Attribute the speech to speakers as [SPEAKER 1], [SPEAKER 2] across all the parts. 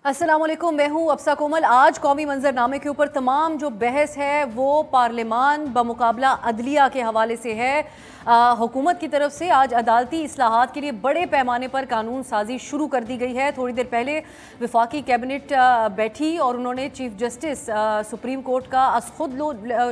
[SPEAKER 1] अस्सलाम वालेकुम, मैं हूँ अफसा कोमल। आज कौमी मंजरनामे के ऊपर तमाम जो बहस है वो पार्लिमान बमुकाबला अदलिया के हवाले से है। हुकूमत की तरफ से आज अदालती इस्लाहात के लिए बड़े पैमाने पर कानून साजी शुरू कर दी गई है। थोड़ी देर पहले वफाकी कैबिनेट बैठी और उन्होंने चीफ जस्टिस सुप्रीम कोर्ट का खुद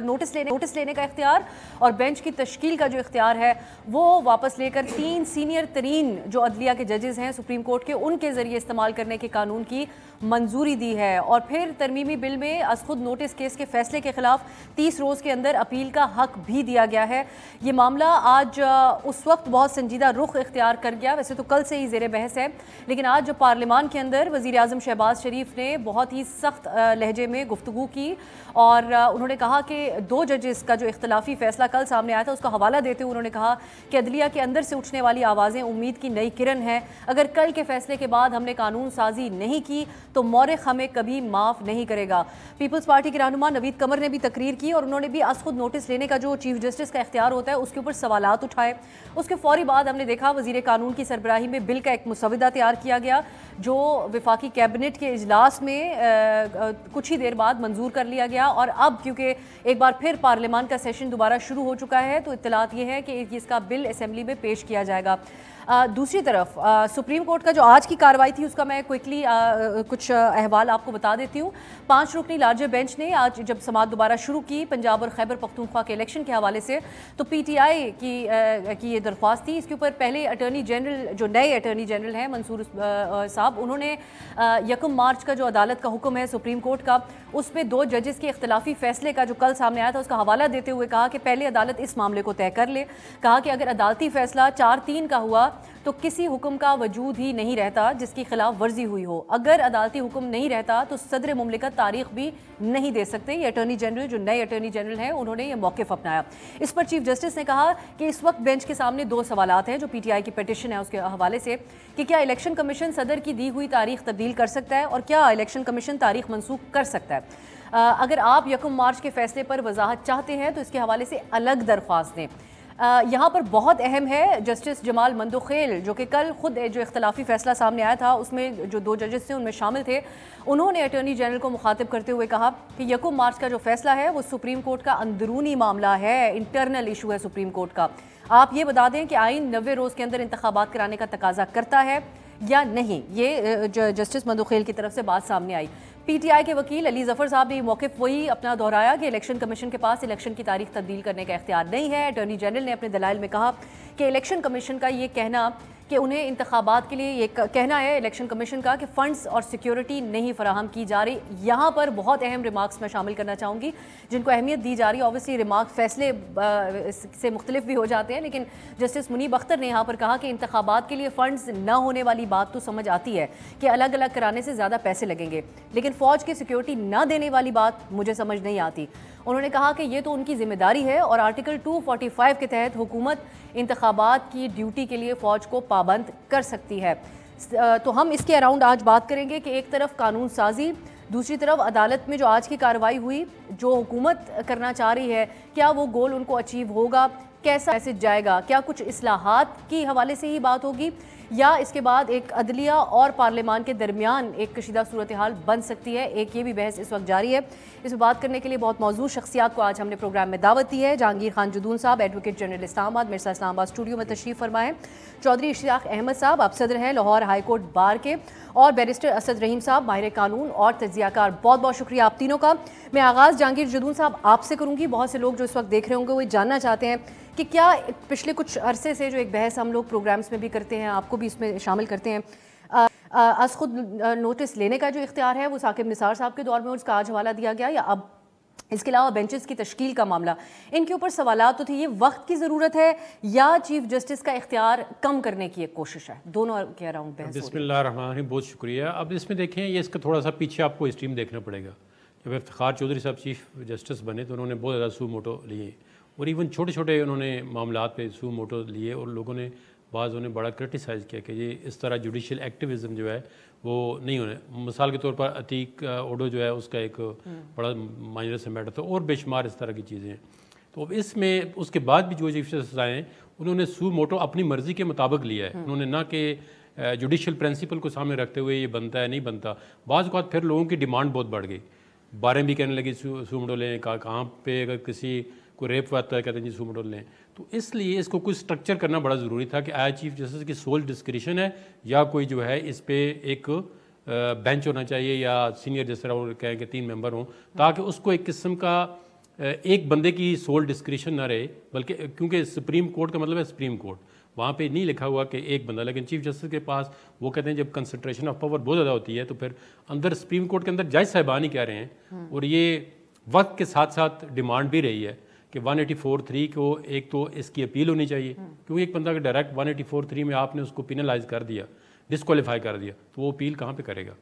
[SPEAKER 1] नोटिस लेने का इख्तियार और बेंच की तश्कील का जो इख्तियार है वो वापस लेकर 3 सीनियर तरीन जो अदलिया के जजेस हैं सुप्रीम कोर्ट के, उनके ज़रिए इस्तेमाल करने के कानून की मंजूरी दी है। और फिर तरमीमी बिल में खुद नोटिस केस के फैसले के खिलाफ 30 रोज़ के अंदर अपील का हक भी दिया गया है। ये मामला आज उस वक्त बहुत संजीदा रुख इख्तियार कर गया। वैसे तो कल से ही ज़ेरे बहस है, लेकिन आज जो पार्लियामान के अंदर वज़ीर आज़म शहबाज शरीफ ने बहुत ही सख्त लहजे में गुफ्तगू की और उन्होंने कहा कि 2 जजेस का जो इख्तलाफी फैसला कल सामने आया था उसका हवाला देते हुए उन्होंने कहा कि अदलिया के अंदर से उठने वाली आवाज़ें उम्मीद की नई किरण है। अगर कल के फैसले के बाद हमने कानून साजी नहीं की तो मौरिख हमें कभी माफ़ नहीं करेगा। पीपल्स पार्टी के रहनुमा नवीद कमर ने भी तकरीर की और उन्होंने भी खुद नोटिस लेने का जो चीफ जस्टिस का इख्तियार होता है उसके ऊपर सवालात उठाए। उसके फौरी बाद हमने देखा वज़ीर कानून की सरबराही में बिल का एक मुसविदा तैयार किया गया जो वफाकी कैबिनेट के इजलास में कुछ ही देर बाद मंजूर कर लिया गया। और अब क्योंकि एक बार फिर पार्लियामान का सेशन दोबारा शुरू हो चुका है तो इत्तलात ये है कि इसका बिल असेंबली में पेश किया जाएगा। दूसरी तरफ सुप्रीम कोर्ट का जो आज की कार्रवाई थी उसका मैं क्विकली कुछ अहवाल आपको बता देती हूँ। 5 रुकनी लार्जर बेंच ने आज जब समाअत दोबारा शुरू की पंजाब और खैबर पख्तूनख्वा के इलेक्शन के हवाले से, तो पीटीआई की ये दरख्वास्त थी। इसके ऊपर पहले अटर्नी जनरल, जो नए अटर्नी जनरल हैं मंसूर साहब, उन्होंने 1 मार्च का जो अदालत का हुक्म है सुप्रीम कोर्ट का, उसमें 2 जजेस के इख्तलाफी फैसले का जो कल सामने आया था उसका हवाला देते हुए कहा कि पहले अदालत इस मामले को तय कर ले। कहा कि अगर अदालती फैसला 4-3 का हुआ तो किसी हुक्म का वजूद ही नहीं रहता जिसकी खिलाफ वर्जी हुई हो। अगर अदालती हुक्म नहीं रहता तो सदर मुमलिकत तारीख भी नहीं दे सकते। ये अटर्नी जनरल, जो नए अटर्नी जनरल हैं, उन्होंने ये मौक़िफ़ अपनाया। इस पर चीफ जस्टिस ने कहा कि इस वक्त बेंच के सामने 2 सवालात हैं जो पीटीआई की पिटिशन है उसके हवाले से, कि क्या इलेक्शन कमीशन सदर की दी हुई तारीख तब्दील कर सकता है और क्या इलेक्शन कमीशन तारीख मनसूख कर सकता है। अगर आप 1 मार्च के फैसले पर वजाहत चाहते हैं तो इसके हवाले से अलग दरख्वास्त दें। यहाँ पर बहुत अहम है जस्टिस जमाल मंदोखेल, जो कि कल खुद जो इख्तलाफी फैसला सामने आया था उसमें जो 2 जजेस थे उनमें शामिल थे, उन्होंने अटर्नी जनरल को मुखातिब करते हुए कहा कि 1 मार्च का जो फैसला है वो सुप्रीम कोर्ट का अंदरूनी मामला है, इंटरनल इशू है सुप्रीम कोर्ट का। आप ये बता दें कि आइन 90 रोज़ के अंदर इंतखाबात कराने का तकाजा करता है या नहीं। ये जस्टिस मंदोखेल की तरफ से बात सामने आई। पीटीआई के वकील अली जफर साहब ने मौक़िफ़ वही अपना दोहराया कि इलेक्शन कमीशन के पास इलेक्शन की तारीख तब्दील करने का इख्तियार नहीं है। अटॉर्नी जनरल ने अपने दलाइल में कहा कि इलेक्शन कमीशन का ये कहना कि उन्हें इंतखाबात के लिए ये कहना है इलेक्शन कमीशन का कि फ़ंड्स और सिक्योरिटी नहीं फराहम की जा रही। यहाँ पर बहुत अहम रिमार्क्स मैं शामिल करना चाहूँगी जिनको अहमियत दी जा रही है। ऑब्वियसली रिमार्क फैसले से मुख्तलिफ भी हो जाते हैं, लेकिन जस्टिस मुनीब अख्तर ने यहाँ पर कहा कि इंतखाबात के लिए फ़ंड्स न होने वाली बात तो समझ आती है कि अलग अलग कराने से ज़्यादा पैसे लगेंगे, लेकिन फ़ौज की सिक्योरिटी न देने वाली बात मुझे समझ नहीं आती। उन्होंने कहा कि ये तो उनकी जिम्मेदारी है और आर्टिकल 245 के तहत हुकूमत इंतखाबात की ड्यूटी के लिए फ़ौज को पाबंद कर सकती है। तो हम इसके अराउंड आज बात करेंगे कि एक तरफ कानून साजी, दूसरी तरफ अदालत में जो आज की कार्रवाई हुई, जो हुकूमत करना चाह रही है, क्या वो गोल उनको अचीव होगा, कैसा मैसेज जाएगा, क्या कुछ इस्लाहात की हवाले से ही बात होगी या इसके बाद एक अदलिया और पार्लियामान के दरमियान एक कशीदा सूरत हाल बन सकती है। एक ये भी बहस इस वक्त जारी है। इसमें बात करने के लिए बहुत मौजूद शख्सियात को आज हमने प्रोग्राम में दावत दी है। जहांगीर खान जुदून साहब, advocate general Islamabad, मिर्सा Islamabad studio में तशरीफ़ फरमाएँ। चौधरी इश्तियाक अहमद साहब, आप सदर हैं लाहौर हाई कोर्ट बार के, और बैरिस्टर असद रहीम साहब, माहिर कानून और तज्जियाकार। बहुत बहुत शुक्रिया आप तीनों का। मैं आगाज़ जहांगीर जुदून साहब आपसे करूँगी। बहुत से लोग जो इस वक्त देख रहे होंगे वो जानना चाहते हैं कि क्या पिछले कुछ अरसे से जो एक बहस हम लोग प्रोग्राम्स में भी करते हैं, आपको भी इसमें शामिल करते हैं, आज खुद नोटिस लेने का जो इख्तियार है वो साकिब निसार साहब के दौर में उसका आज हवाला दिया गया, या अब इसके अलावा बेंचेस की तश्कील का मामला, इनके ऊपर सवालात तो थे। ये वक्त की ज़रूरत है या चीफ जस्टिस का इख्तियार कम करने की एक कोशिश है? दोनों के अराउंड बहस।
[SPEAKER 2] बिस्मिल्लाह रहमान रहीम, बहुत शुक्रिया। अब इसमें देखें, ये इसका थोड़ा सा पीछे आपको स्ट्रीम देखना पड़ेगा। जब इफ्तिखार चौधरी साहब चीफ जस्टिस बने तो उन्होंने बहुत ज़्यादा सू मोटो लिए और इवन छोटे छोटे उन्होंने मामलात पे सू मोटो लिए और लोगों ने बाज़ उन्हें बड़ा क्रिटिसाइज़ किया कि ये इस तरह जुडिशल एक्टिविज़म जो है वो नहीं होने। मिसाल के तौर पर अतीक ओडो जो है उसका एक बड़ा माइनर से मैटर था और बेशुमार इस तरह की चीज़ें हैं। तो इसमें उसके बाद भी जो चीफ जस्टिस आए उन्होंने सू मोटो अपनी मर्ज़ी के मुताबिक लिया है। उन्होंने ना कि जुडिशल प्रिंसिपल को सामने रखते हुए ये बनता है नहीं बनता। बाज़ औक़ात फिर लोगों की डिमांड बहुत बढ़ गई, बारें भी कहने लगी सूमोटो लें, कहाँ पे अगर किसी को रेप हुआ है कहते हैं जी सूमोटो लें। तो इसलिए इसको कुछ स्ट्रक्चर करना बड़ा ज़रूरी था कि आया चीफ जस्टिस की सोल डिस्क्रिशन है या कोई जो है इस पर एक बेंच होना चाहिए या सीनियर जस्टिस और कहें कि 3 मेंबर हों, ताकि उसको एक किस्म का एक बंदे की सोल डिस्क्रिशन ना रहे, बल्कि क्योंकि सुप्रीम कोर्ट का मतलब है सुप्रीम कोर्ट, वहाँ पे नहीं लिखा हुआ कि एक बंदा, लेकिन चीफ जस्टिस के पास वो कहते हैं जब कंसंट्रेशन ऑफ पावर बहुत ज़्यादा होती है तो फिर अंदर सुप्रीम कोर्ट के अंदर जज साहिबान ही कह रहे हैं, और ये वक्त के साथ साथ डिमांड भी रही है कि 184(3) को एक तो इसकी अपील होनी चाहिए, क्योंकि एक बंदा का डायरेक्ट 184(3) में आपने उसको पिनलाइज कर दिया, डिस्क्वालीफाई कर दिया, तो वो अपील कहाँ पे करेगा।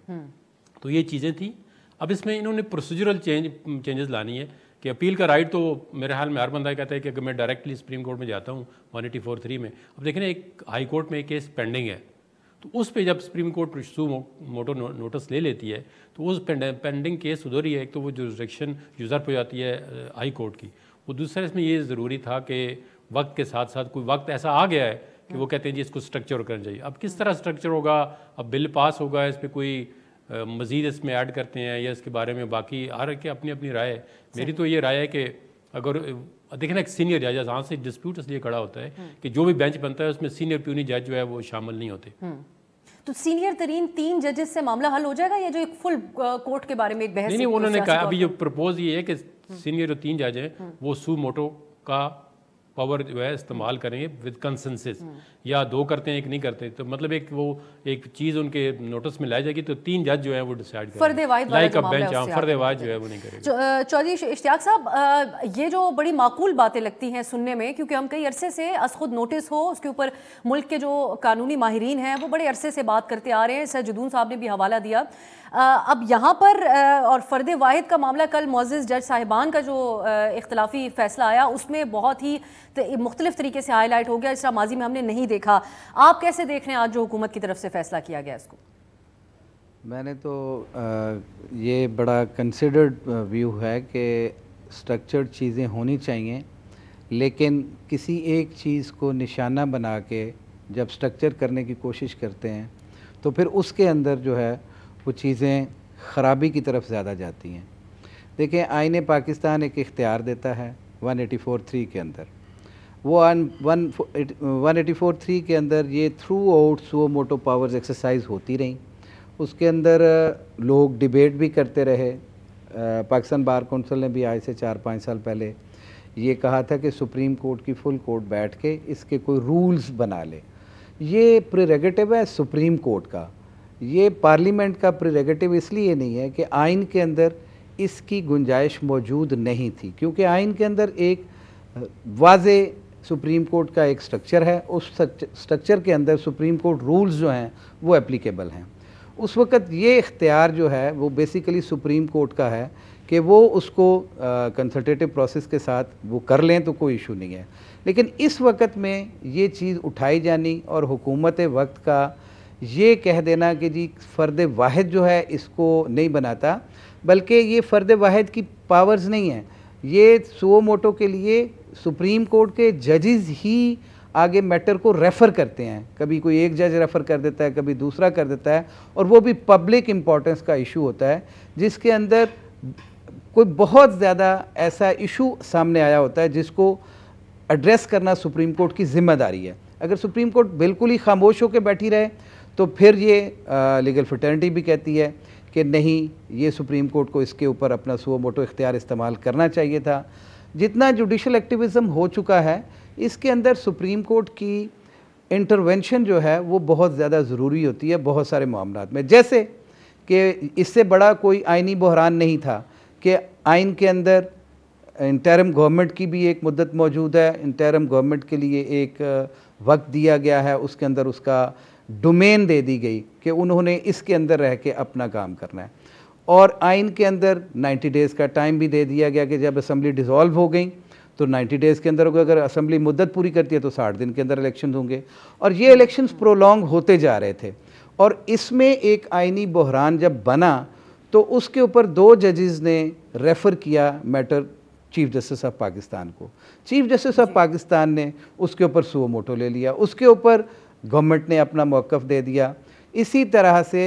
[SPEAKER 2] तो ये चीज़ें थी। अब इसमें इन्होंने प्रोसीजरल चेंजेस लानी है कि अपील का राइट तो मेरे ख्याल में हर बंदा कहता है कि अगर मैं डायरेक्टली सुप्रीम कोर्ट में जाता हूँ 184(3) में, अब देखें एक हाई कोर्ट में एक केस पेंडिंग है, तो उस पे जब सुप्रीम कोर्ट मोटो नोटिस ले लेती है तो उस पेंडिंग केस उधर ही है, एक तो वो जुरिस्डिक्शन यूज़र हो जाती है हाई कोर्ट की, वो दूसरा इसमें ये ज़रूरी था कि वक्त के साथ साथ कोई वक्त ऐसा आ गया है कि वो कहते हैं जी इसको स्ट्रक्चर करना चाहिए। अब किस तरह स्ट्रक्चर होगा, अब बिल पास होगा, इस पर कोई मज़ीद इसमें ऐड करते हैं या इसके बारे में बाकी हर की अपनी अपनी राय है। मेरी तो ये राय है कि अगर देखिए ना एक सीनियर जज, यहाँ से डिस्प्यूट इसलिए खड़ा होता है कि जो भी बेंच बनता है उसमें सीनियर प्यूनी जज जो है वो शामिल नहीं होते।
[SPEAKER 1] तो सीनियर तरीन 3 जजेस से मामला हल हो जाएगा या जो एक फुल कोर्ट के बारे में एक बहस?
[SPEAKER 2] नहीं, उन्होंने कहा अभी जो प्रपोज ये है कि सीनियर जो 3 जज हैं वो सूमोटो का पावर जो है इस्तेमाल करेंगे विद कंसेंसस, या 2 करते हैं 1 नहीं करते, तो मतलब एक चीज़ उनके नोटिस में लाई जाएगी तो 3 जज जो है वो डिसाइड करेंगे।
[SPEAKER 1] फर्द वाहिद
[SPEAKER 2] लाइक अ बेंच, फर्द वाहिद जो है वो नहीं करेंगे।
[SPEAKER 1] चौधरी इश्तियाक साहब, ये जो बड़ी माकूल बातें लगती हैं सुनने में, क्योंकि हम कई अरसे से खुद नोटिस हो उसके ऊपर मुल्क के जो कानूनी माहिरीन हैं वो बड़े अरसे से बात करते आ रहे हैं, सर जदून साहब ने भी हवाला दिया। अब यहाँ पर और फ़र्द वाहिद का मामला, कल मुअज़्ज़िज़ जज साहिबान का जो इख्तलाफी फ़ैसला आया उसमें बहुत ही मुख्तलिफ तरीके से हाईलाइट हो गया, जिस तरह माजी में हमने नहीं देखा। आप कैसे देख रहे हैं आज जो हुकूमत की तरफ से फ़ैसला किया गया इसको?
[SPEAKER 3] मैंने तो ये बड़ा कंसिडर्ड व्यू है कि स्ट्रक्चर्ड चीज़ें होनी चाहिए, लेकिन किसी एक चीज़ को निशाना बना के जब स्ट्रक्चर करने की कोशिश करते हैं तो फिर उसके अंदर जो है वो चीज़ें ख़राबी की तरफ ज़्यादा जाती हैं। देखें, आईन पाकिस्तान एक इख्तियार देता है 184(3) के अंदर, वो 184(3) के अंदर ये through out suo motu powers exercise होती रहीं। उसके अंदर लोग डिबेट भी करते रहे। पाकिस्तान बार कौंसिल ने भी आज से 4-5 साल पहले ये कहा था कि सुप्रीम कोर्ट की फुल कोर्ट बैठ के इसके कोई रूल्स बना ले। ये प्रेरोगेटिव है सुप्रीम कोर्ट का, ये पार्लियामेंट का प्रेरोगेटिव इसलिए नहीं है कि आइन के अंदर इसकी गुंजाइश मौजूद नहीं थी, क्योंकि आइन के अंदर एक वाज़े सुप्रीम कोर्ट का एक स्ट्रक्चर है, उस स्ट्रक्चर के अंदर सुप्रीम कोर्ट रूल्स जो हैं वो एप्लीकेबल हैं। उस वक़्त ये इख्तियार जो है वो बेसिकली सुप्रीम कोर्ट का है कि वो उसको कंसल्टेटिव प्रोसेस के साथ वो कर लें तो कोई इशू नहीं है। लेकिन इस वक्त में ये चीज़ उठाई जानी और हुकूमत वक्त का ये कह देना कि जी फ़र्द वाहिद जो है इसको नहीं बनाता, बल्कि ये फ़र्द वाहिद की पावर्स नहीं है, ये सुओ मोटो के लिए सुप्रीम कोर्ट के जजेस ही आगे मैटर को रेफ़र करते हैं। कभी कोई एक जज रेफ़र कर देता है, कभी दूसरा कर देता है, और वो भी पब्लिक इम्पोर्टेंस का इशू होता है जिसके अंदर कोई बहुत ज़्यादा ऐसा इशू सामने आया होता है जिसको एड्रेस करना सुप्रीम कोर्ट की ज़िम्मेदारी है। अगर सुप्रीम कोर्ट बिल्कुल ही खामोश होकर बैठी रहे तो फिर ये लीगल फ्रेटर्निटी भी कहती है कि नहीं, ये सुप्रीम कोर्ट को इसके ऊपर अपना सुओ मोटो इख्तियार इस्तेमाल करना चाहिए था। जितना जुडिशल एक्टिविज़म हो चुका है इसके अंदर सुप्रीम कोर्ट की इंटरवेंशन जो है वो बहुत ज़्यादा ज़रूरी होती है बहुत सारे मामलात में। जैसे कि इससे बड़ा कोई आइनी बहरान नहीं था कि आइन के अंदर इंटरिम गवर्नमेंट की भी एक मुद्दत मौजूद है, इंटरिम गवर्नमेंट के लिए एक वक्त दिया गया है, उसके अंदर उसका डोमेन दे दी गई कि उन्होंने इसके अंदर रह के अपना काम करना है, और आइन के अंदर 90 डेज़ का टाइम भी दे दिया गया कि जब असम्बली डिज़ोल्व हो गई तो 90 डेज़ के अंदर अगर असम्बली मुद्दत पूरी करती है तो 60 दिन के अंदर इलेक्शन होंगे, और ये इलेक्शंस प्रोलॉन्ग होते जा रहे थे। और इसमें एक आइनी बहरान जब बना तो उसके ऊपर 2 जजेस ने रेफ़र किया matter chief justice of Pakistan को। चीफ जस्टिस ऑफ पाकिस्तान ने उसके ऊपर सुओ मोटो ले लिया, उसके ऊपर गवर्नमेंट ने अपना मौक़िफ़ दे दिया, इसी तरह से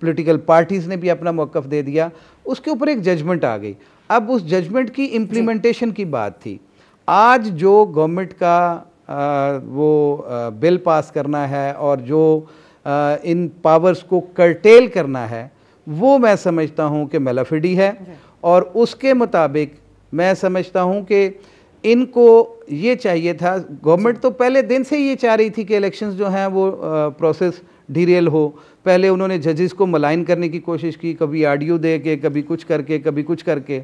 [SPEAKER 3] पॉलिटिकल पार्टीज़ ने भी अपना मौक़िफ़ दे दिया, उसके ऊपर एक जजमेंट आ गई। अब उस जजमेंट की इम्प्लीमेंटेशन की बात थी। आज जो गवर्नमेंट का बिल पास करना है और जो इन पावर्स को कर्टेल करना है, वो मैं समझता हूँ कि मेलाफिडी है। और उसके मुताबिक मैं समझता हूँ कि इनको ये चाहिए था, गवर्नमेंट तो पहले दिन से ये चाह रही थी कि इलेक्शंस जो हैं वो प्रोसेस डिरेल हो। पहले उन्होंने जजेस को मलाइन करने की कोशिश की, कभी ऑडियो दे के, कभी कुछ करके, कभी कुछ करके।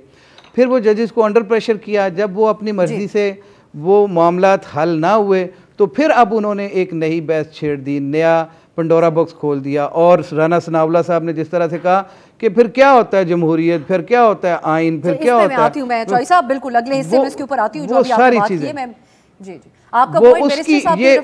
[SPEAKER 3] फिर वो जजेस को अंडर प्रेशर किया, जब वो अपनी मर्ज़ी से वो मामलात हल ना हुए तो फिर अब उन्होंने एक नई बहस छेड़ दी, नया पंडोरा बॉक्स खोल दिया। और राना सनाउल्लाह साहब ने जिस तरह से कहा कि फिर क्या होता है जमहूरियत, फिर क्या होता है आइन, फिर क्या होता है,
[SPEAKER 1] मैं चौधरी साहब बिल्कुल अगले हिस्से में इसके ऊपर आती हूं, जो अभी
[SPEAKER 3] सारी
[SPEAKER 1] आपने बात की है। मैं जी आपका
[SPEAKER 3] वो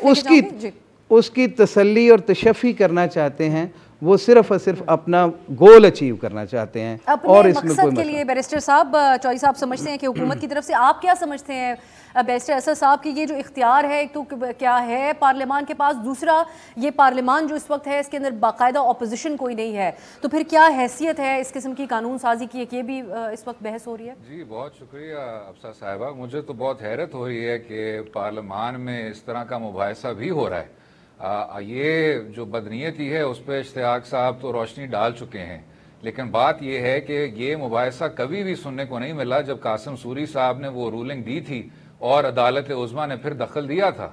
[SPEAKER 1] पॉइंट
[SPEAKER 3] उसकी तसल्ली और तशफ़ी करना चाहते हैं, वो सिर्फ और सिर्फ अपना गोल अचीव करना चाहते हैं। और इसमें कोई
[SPEAKER 1] के लिए बैरिस्टर साहब, चौधरी साहब समझते हैं कि हुकूमत की तरफ से आप क्या समझते हैं बैरिस्टर असद साहब की ये जो इख्तियार है, एक तो क्या है पार्लियामान के पास, दूसरा ये पार्लियामान जो इस वक्त है इसके अंदर बाकायदा अपोजिशन कोई नहीं है, तो फिर क्या हैसियत है इस किस्म की कानून साजी की, ये भी इस वक्त बहस हो रही है।
[SPEAKER 4] जी बहुत शुक्रिया अफसा साहिबा, मुझे तो बहुत हैरत हो रही है कि पार्लियामान में इस तरह का मुबाहिसा भी हो रहा है। ये जो बदनीयती है उस पर इश्तियाक साहब तो रोशनी डाल चुके हैं, लेकिन बात यह है कि ये मुबाहिसा कभी भी सुनने को नहीं मिला जब कासिम सूरी साहब ने वो रूलिंग दी थी और अदालत उज़्मा ने फिर दखल दिया था।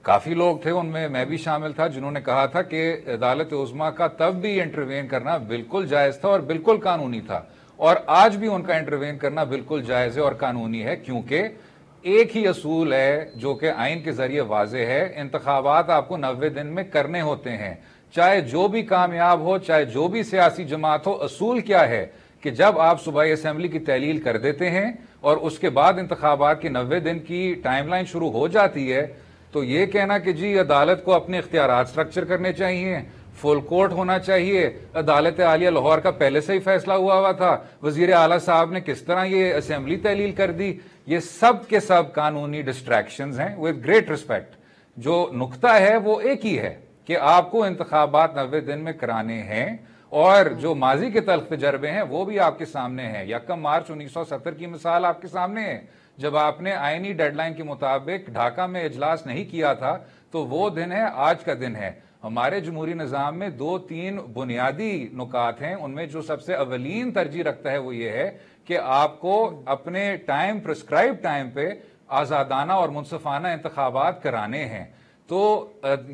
[SPEAKER 4] काफ़ी लोग थे, उनमें मैं भी शामिल था, जिन्होंने कहा था कि अदालत उज़्मा का तब भी इंटरवेन करना बिल्कुल जायज़ था और बिल्कुल कानूनी था, और आज भी उनका इंटरवेन करना बिल्कुल जायज़ है और कानूनी है, क्योंकि एक ही असूल है जो कि आइन के जरिए वाजे है, इंतखाबात आपको 90 दिन में करने होते हैं, चाहे जो भी कामयाब हो, चाहे जो भी सियासी जमात हो। असूल क्या है कि जब आप सूबाई असेंबली की तहलील कर देते हैं और उसके बाद इंतखाबात की 90 दिन की टाइमलाइन शुरू हो जाती है, तो ये कहना कि जी अदालत को अपने इख्तियारात स्ट्रक्चर करने चाहिए, फुल कोर्ट होना चाहिए, अदालत आलिया लाहौर का पहले से ही फैसला हुआ था, वजीर आला साहब ने किस तरह ये असेंबली तहलील कर दी, ये सब के सब कानूनी डिस्ट्रैक्शंस हैं। विद ग्रेट रिस्पेक्ट, जो नुक्ता है वो एक ही है कि आपको इंतखाबात 90 दिन में कराने हैं, और जो माजी के तल्ख तजर्बे हैं वो भी आपके सामने हैं। 1 मार्च 1970 की मिसाल आपके सामने है, जब आपने आईनी डेडलाइन के मुताबिक ढाका में इजलास नहीं किया था, तो वो दिन है, आज का दिन है। हमारे जमहूरी निज़ाम में 2-3 बुनियादी नुकात हैं, उनमें जो सबसे अवलीन तरजीह रखता है वो ये है कि आपको अपने टाइम, प्रिस्क्राइब टाइम पे आज़ादाना और मुनसफाना इंतखाबात कराने हैं। तो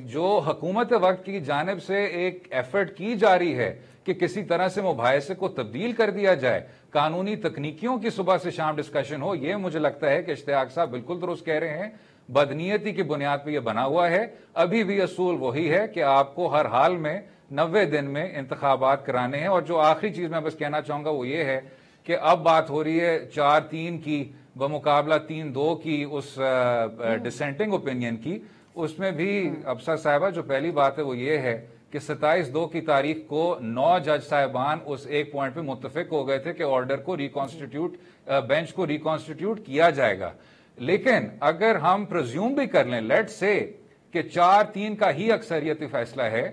[SPEAKER 4] जो हुकूमत वक्त की जानिब से एक एफर्ट की जा रही है कि किसी तरह से मुबाहिसे को तब्दील कर दिया जाए, कानूनी तकनीकियों की सुबह से शाम डिस्कशन हो, ये मुझे लगता है कि इश्तियाक साहब बिल्कुल दुरुस्त कह रहे हैं। बदनीयती की बुनियाद पर यह बना हुआ है। अभी भी असूल वही है कि आपको हर हाल में 90 दिन में इंतखाबात कराने हैं। और जो आखिरी चीज मैं बस कहना चाहूंगा वो ये है कि अब बात हो रही है 4-3 की बमुकाबला 3-2 की, उस डिसेंटिंग ओपिनियन की, उसमें भी अफसर साहिबा जो पहली बात है वो ये है कि 27/2 की तारीख को 9 जज साहिबान उस एक पॉइंट पे मुत्तफिक हो गए थे कि ऑर्डर को रिकॉन्स्टिट्यूट, बेंच को रिकॉन्स्टिट्यूट किया जाएगा। लेकिन अगर हम प्रिज्यूम भी कर लें, लेट्स से कि 4-3 का ही अक्सरियती फैसला है,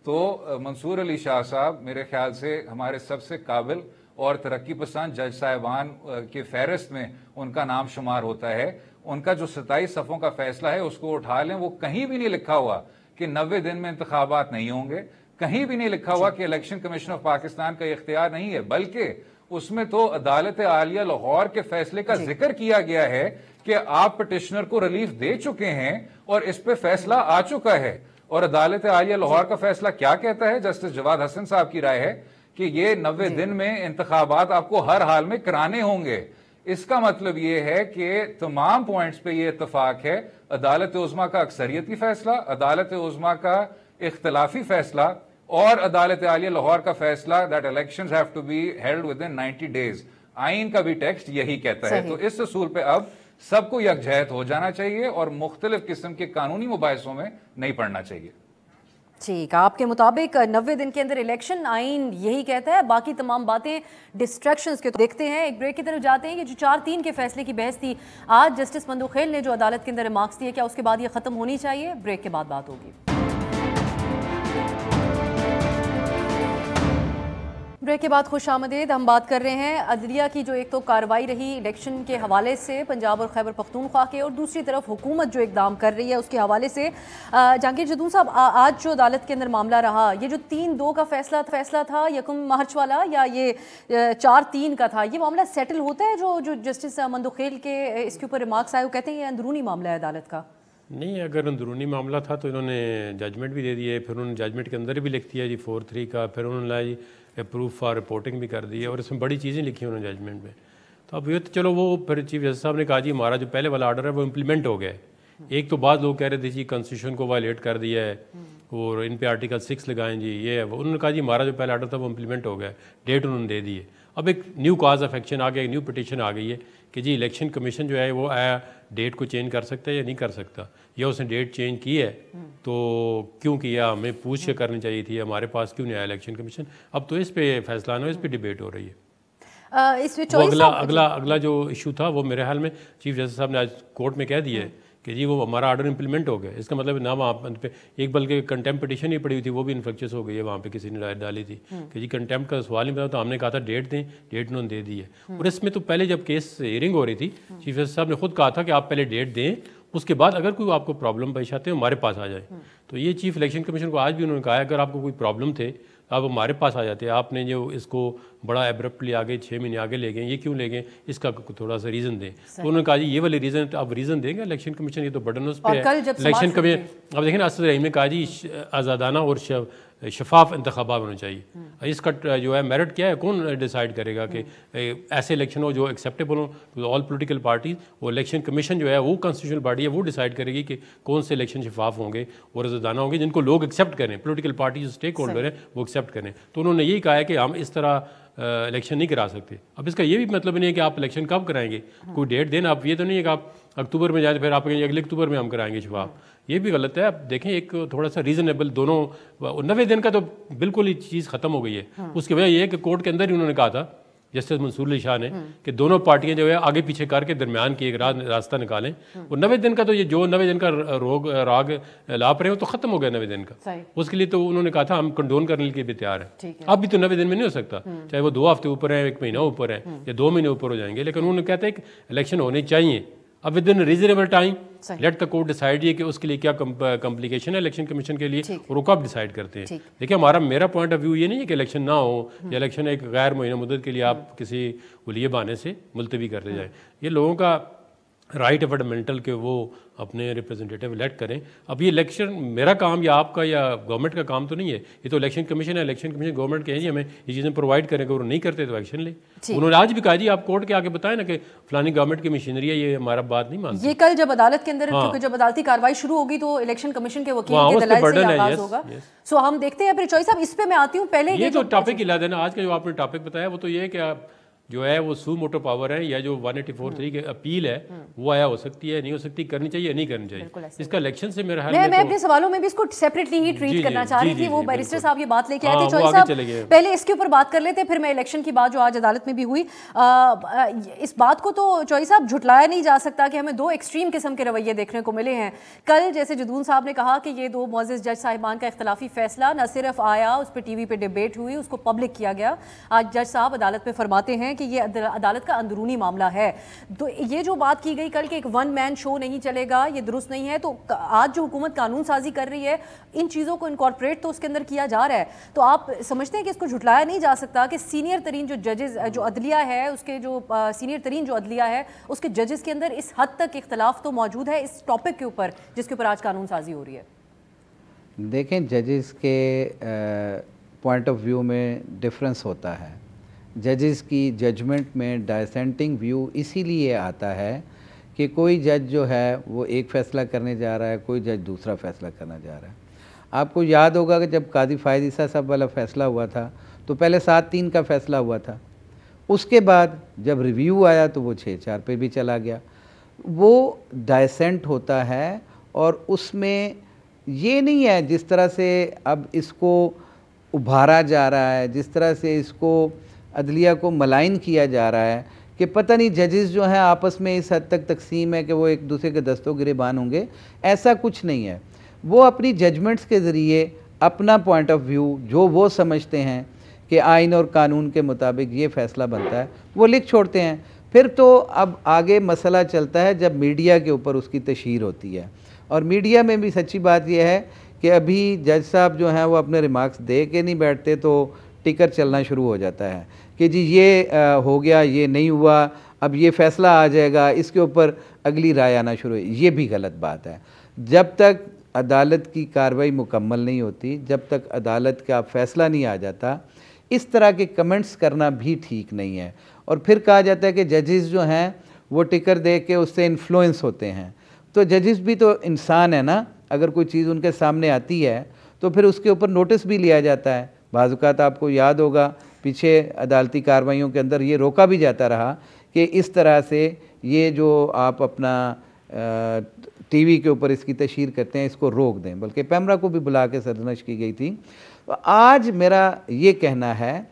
[SPEAKER 4] तो मंसूर अली शाह साहब मेरे ख्याल से हमारे सबसे काबिल और तरक्की पसंद जज साहिबान के फहरिस्त में उनका नाम शुमार होता है। उनका जो 27 सफ़ों का फैसला है उसको उठा लें, वो कहीं भी नहीं लिखा हुआ कि 90 दिन में इंतखाबात नहीं होंगे, कहीं भी नहीं लिखा हुआ कि इलेक्शन कमीशन ऑफ पाकिस्तान का इख्तियार नहीं है, बल्कि उसमें तो अदालत आलिया लाहौर के फैसले का जिक्र किया गया है कि आप पिटिशनर को रिलीफ दे चुके हैं और इस पे फैसला आ चुका है। और अदालत आलिया लाहौर का फैसला क्या कहता है, जस्टिस जवाद हसन साहब की राय है कि ये 90 दिन में इंतखाबात आपको हर हाल में कराने होंगे। इसका मतलब ये है कि तमाम पॉइंट्स पे ये इत्तफाक है, अदालत उज़्मा का अक्सरियती फैसला, अदालत उज़्मा का इख्तिलाफी फैसला और अदालत आलिया लाहौर का फैसला that elections have to be held within 90 days. आइन का भी टेक्स्ट यही कहता है। तो इस असूल पे अब सबको यकजहत हो जाना चाहिए और मुख्तलिफ किस्म के कानूनी मुबाहिसों में नहीं पड़ना चाहिए।
[SPEAKER 1] ठीक, आपके मुताबिक 90 दिन के अंदर इलेक्शन, आइन यही कहता है, बाकी तमाम बातें डिस्ट्रैक्शंस के। तो देखते हैं, एक ब्रेक की तरफ जाते हैं। ये जो 4-3 के फैसले की बहस थी आज जस्टिस मंदुखेल ने जो अदालत के अंदर रिमार्क्स दिए, क्या उसके बाद ये खत्म होनी चाहिए? ब्रेक के बाद बात होगी। ब्रेक के बाद खुश आमदीद। हम बात कर रहे हैं अदलिया की जो एक तो कार्रवाई रही इलेक्शन के हवाले से पंजाब और खैबर पख्तूनख्वा के, और दूसरी तरफ हुकूमत जो इकदाम कर रही है उसके हवाले से। जहांगीर जदून साहब, आज जो अदालत के अंदर मामला रहा, ये जो 3-2 का फैसला था यकम मार्च वाला, या ये 4-3 का था, ये मामला सेटल होता है? जो जस्टिस मंदोखेल के इसके ऊपर रिमार्क्स आए, वो कहते हैं ये अंदरूनी मामला है अदालत का।
[SPEAKER 2] नहीं, अगर अंदरूनी मामला था तो इन्होंने जजमेंट भी दे दिए, फिर उन्होंने जजमेंट के अंदर भी लिख दिया जी 4-3 का, फिर उन्होंने जी अप्रूव फॉर रिपोर्टिंग भी कर दी है, और इसमें बड़ी चीज़ें लिखी उन्होंने जजमेंट में। तो अब ये तो चलो, वो फिर चीफ जस्टिस साहब ने कहा जी हमारा जो पहले वाला ऑर्डर है वो इम्प्लीमेंट हो गया है। एक तो बाद लोग कह रहे थे जी कॉन्स्टिट्यूशन को वायलेट कर दिया है और इन पे आर्टिकल 6 लगाएं जी, ये है। उन्होंने कहा जी हमारा जो पहला ऑर्डर था वो इम्प्लीमेंट हो गया है, डेट उन्होंने दे दी है। अब एक न्यू काज ऑफ एक्शन आ गया, एक न्यू पिटीशन आ गई है कि जी इलेक्शन कमीशन जो है वो आया डेट को चेंज कर सकता है या नहीं कर सकता, या उसने डेट चेंज की है तो क्यों किया, हमें पूछ के करनी चाहिए थी, हमारे पास क्यों नहीं आया इलेक्शन कमीशन। अब तो इस पे फैसला ना, इस पे डिबेट हो रही है। वो अगला जो इशू था वो मेरे ख्याल में चीफ जस्टिस साहब ने आज कोर्ट में कह दिया है कि जी वो हमारा ऑर्डर इंप्लीमेंट हो गया। इसका मतलब ना वहाँ पे एक बल्कि कंटेम्प्ट पिटीशन ही पड़ी हुई थी, वो भी इन्फ्रक्चस हो गई है, वहाँ पे किसी ने डाली थी कि जी कंटेम्प्ट का सवाल नहीं पता, तो हमने कहा था डेट दें, डेट उन्होंने दे दी है। और इसमें तो पहले जब केस हियरिंग हो रही थी, चीफ जस्टिस साहब ने खुद कहा था कि आप पहले डेट दें, उसके बाद अगर कोई आपको प्रॉब्लम पेश आते हैं हमारे पास आ जाए। तो ये चीफ इलेक्शन कमीशन को आज भी उन्होंने कहा है अगर आपको कोई प्रॉब्लम थे आप हमारे पास आ जाते हैं, आपने जो इसको बड़ा एब्रप्टली आगे 6 महीने आगे ले गए, ये क्यों ले गए, इसका थोड़ा सा रीज़न दें। तो उन्होंने कहा जी ये वाले रीज़न तो आप रीज़न देंगे इलेक्शन कमीशन, ये तो बर्डन उस पर है इलेक्शन कमीशन। अब देखें ना, असद रहीम ने कहा जी आज़ादाना और शफाफ इंतखाबात होने चाहिए। इसका जो है मेरिट क्या है, कौन डिसाइड करेगा कि ऐसे इलेक्शन हो जो एक्सेप्टेबल हो टू ऑल पोलिटिकल पार्टीज। वो इलेक्शन कमीशन जो है वो कॉन्स्टिट्यूशनल बॉडी है, वो डिसाइड करेगी कि कौन से इलेक्शन शफाफ होंगे और आज़ादाना होंगे, जिनको लोग एक्सेप्ट करें, पोलिटिकल पार्टी जो स्टेक होल्डर है वो एक्सेप्ट करें। तो उन्होंने यही कहा है कि हम इस तरह इलेक्शन नहीं करा सकते। अब इसका ये भी मतलब नहीं है कि आप इलेक्शन कब कराएंगे, कोई डेट देना। आप ये तो नहीं है कि आप अक्टूबर में जाए फिर आप कहेंगे अगले अक्टूबर में हम कराएंगे शफाफ, ये भी गलत है। आप देखें एक थोड़ा सा रीजनेबल, दोनों 90 दिन का तो बिल्कुल ही चीज़ खत्म हो गई है। उसकी वजह यह है कि कोर्ट के अंदर ही उन्होंने कहा था जस्टिस मंसूर अली शाह ने कि दोनों पार्टियां जो है आगे पीछे करके दरमियान की एक रास्ता निकालें। और 90 दिन का तो ये जो 90 दिन का राग लाप रहे हो तो ख़त्म हो गया 90 दिन का। उसके लिए तो उन्होंने कहा था हम कंडोन करने के लिए भी तैयार है। अब भी तो 90 दिन में नहीं हो सकता, चाहे वो 2 हफ्ते ऊपर है, 1 महीना ऊपर है या 2 महीने ऊपर हो जाएंगे, लेकिन उन्होंने कहते हैं कि इलेक्शन होने चाहिए अब with in reasonable time. Let the court decide ये कि उसके लिए क्या कॉम्प्लिकेशन है इलेक्शन कमीशन के लिए और वो कब डिसाइड करते हैं। देखिए मेरा पॉइंट ऑफ व्यू ये नहीं है कि इलेक्शन ना हो या इलेक्शन एक गैर मुअय्यन मुद्दत के लिए आप किसी वलीय बहाने से मुलतवी करते जाएं। ये लोगों का राइट है फंडामेंटल के वो अपने रिप्रेजेंटेटिव इलेक्ट करें। अब ये इलेक्शन मेरा काम या आपका या गवर्नमेंट का काम तो नहीं है, ये तो इलेक्शन कमीशन है। इलेक्शन कमीशन गवर्नमेंट कहें जी हमें ये चीज़ें प्रोवाइड करें, अगर वो नहीं करते तो एक्शन ले। उन्होंने आज भी कहा जी आप कोर्ट के आके बताएं ना कि फलानी गवर्नमेंट की मशीनरी है, ये हमारा बात नहीं मानती।
[SPEAKER 1] ये कल जब अदालत के अंदर क्योंकि जब अदालती कार्रवाई शुरू होगी तो इलेक्शन कमीशन के वकील के दलाल से आगाज होगा। सो हम देखते हैं। फिर चॉइस साहब इस पे मैं आती हूँ। पहले
[SPEAKER 2] ये तो टॉपिक ही ला देना, आज का जो आपने टॉपिक बताया वो तो ये है कि जो है वो सू मोटो पावर है या जो 184(3) की अपील है वो आया हो सकती है, नहीं हो सकती, करनी चाहिए नहीं करनी चाहिए। इसका इलेक्शन से मेरा
[SPEAKER 1] मैं अपने सवालों में भी इसको सेपरेटली ही ट्रीट करना चाह रही थी। वो बैरिस्टर साहब ये बात लेके आए थे। चॉइस साहब पहले इसके ऊपर बात कर लेते, फिर मैं इलेक्शन की बात जो आज अदालत में भी हुई, इस बात को तो चॉइस साहब झुटलाया नहीं जा सकता कि हमें 2 एक्सट्रीम किस्म के रवैये देखने को मिले हैं। कल जैसे जदून साहब ने कहा कि ये 2 मुअज़्ज़िज़ जज साहिबान का इख्तलाफी फैसला न सिर्फ आया, उस पर TV पे डिबेट हुई, उसको पब्लिक किया गया। आज जज साहब अदालत में फरमाते हैं कि ये अदालत का अंदरूनी मामला है। तो ये जो बात की गई कल कि एक 1 मैन शो नहीं चलेगा, ये दुरुस्त नहीं है। तो आज जो हुकूमत कानून साजी कर रही है, इन चीज़ों को इनकॉर्पोरेट तो उसके अंदर किया जा रहा है। तो आप समझते हैं कि इसको झुटलाया नहीं जा सकता कि सीनियर तरीन जो जजेस जो अदलिया है, उसके जो सीनियर तरीन जो अदलिया है उसके जजेस के अंदर इस हद तक इख्तलाफ तो मौजूद है इस टॉपिक के ऊपर जिसके ऊपर आज कानून साजी हो रही है।
[SPEAKER 3] देखें, जजेस के पॉइंट ऑफ व्यू में डिफरेंस होता है। जजेस की जजमेंट में डाइसेंटिंग व्यू इसीलिए आता है कि कोई जज जो है वो एक फ़ैसला करने जा रहा है, कोई जज दूसरा फ़ैसला करना जा रहा है। आपको याद होगा कि जब कादी फ़ायद ईसा साहब वाला फ़ैसला हुआ था तो पहले 7-3 का फ़ैसला हुआ था, उसके बाद जब रिव्यू आया तो वो 6-4 पे भी चला गया। वो डाइसेंट होता है और उसमें ये नहीं है जिस तरह से अब इसको उभारा जा रहा है, जिस तरह से इसको अदलिया को मलाइन किया जा रहा है कि पता नहीं जजेस जो हैं आपस में इस हद तक तकसीम है कि वो एक दूसरे के दस्तों गिरेबान होंगे। ऐसा कुछ नहीं है। वो अपनी जजमेंट्स के ज़रिए अपना पॉइंट ऑफ व्यू जो वो समझते हैं कि आइन और कानून के मुताबिक ये फ़ैसला बनता है वो लिख छोड़ते हैं। फिर तो अब आगे मसला चलता है जब मीडिया के ऊपर उसकी तशहीर होती है, और मीडिया में भी सच्ची बात यह है कि अभी जज साहब जो हैं वो अपने रिमार्क्स दे के नहीं बैठते तो टिकर चलना शुरू हो जाता है कि जी ये हो गया, ये नहीं हुआ, अब ये फ़ैसला आ जाएगा, इसके ऊपर अगली राय आना शुरू है। ये भी गलत बात है। जब तक अदालत की कार्रवाई मुकम्मल नहीं होती, जब तक अदालत का फ़ैसला नहीं आ जाता, इस तरह के कमेंट्स करना भी ठीक नहीं है। और फिर कहा जाता है कि जजेस जो हैं वो टिकर दे के उससे इन्फ्लुएंस होते हैं। तो जजेस भी तो इंसान है ना, अगर कोई चीज़ उनके सामने आती है तो फिर उसके ऊपर नोटिस भी लिया जाता है। बाज़ औक़ात आपको याद होगा पीछे अदालती कार्रवाइयों के अंदर ये रोका भी जाता रहा कि इस तरह से ये जो आप अपना टीवी के ऊपर इसकी तशहीर करते हैं इसको रोक दें, बल्कि पैमरा को भी बुला के सरजनश की गई थी। तो आज मेरा ये कहना है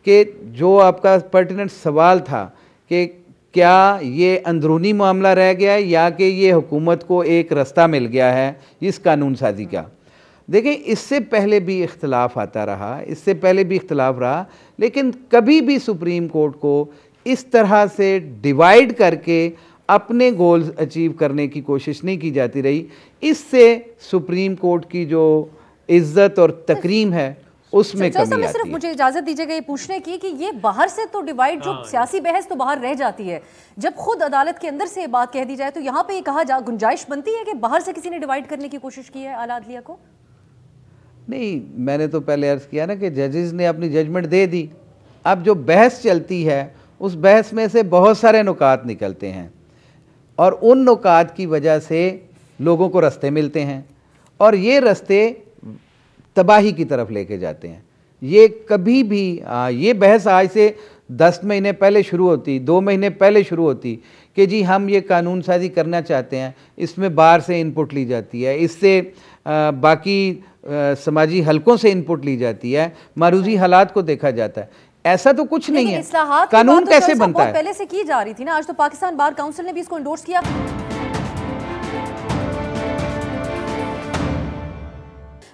[SPEAKER 3] कि जो आपका पर्टिनेंट सवाल था कि क्या ये अंदरूनी मामला रह गया है या कि ये हुकूमत को एक रास्ता मिल गया है इस कानून साजी का। देखें, इससे पहले भी इख्तलाफ आता रहा, इससे पहले भी इख्तलाफ रहा, लेकिन कभी भी सुप्रीम कोर्ट को इस तरह से डिवाइड करके अपने गोल्स अचीव करने की कोशिश नहीं की जाती रही। इससे सुप्रीम कोर्ट की जो इज्जत और तकरीम है उसमें कमी आती है।
[SPEAKER 1] मुझे इजाजत दीजिएगा ये पूछने की कि ये बाहर से तो डिवाइड, जो सियासी बहस तो बाहर रह जाती है, जब खुद अदालत के अंदर से ये बात कह दी जाए तो यहाँ पे ये कहा जा गुंजाइश बनती है कि बाहर से किसी ने डिवाइड करने की कोशिश की है आला अदलिया को?
[SPEAKER 3] नहीं, मैंने तो पहले अर्ज़ किया ना कि जजेस ने अपनी जजमेंट दे दी। अब जो बहस चलती है उस बहस में से बहुत सारे नुकात निकलते हैं और उन नुकात की वजह से लोगों को रास्ते मिलते हैं और ये रास्ते तबाही की तरफ लेके जाते हैं। ये कभी भी ये बहस आज से 10 महीने पहले शुरू होती, 2 महीने पहले शुरू होती कि जी हम ये कानून साजी करना चाहते हैं, इसमें बाहर से इनपुट ली जाती है, इससे बाकी समाजी हलकों से इनपुट ली जाती है, मारूजी हालात को देखा जाता है। ऐसा तो कुछ नहीं है। कानून कैसे बनता है?
[SPEAKER 1] पहले से की जा रही थी ना, आज तो पाकिस्तान बार काउंसिल ने भी इसको एंडोर्स किया।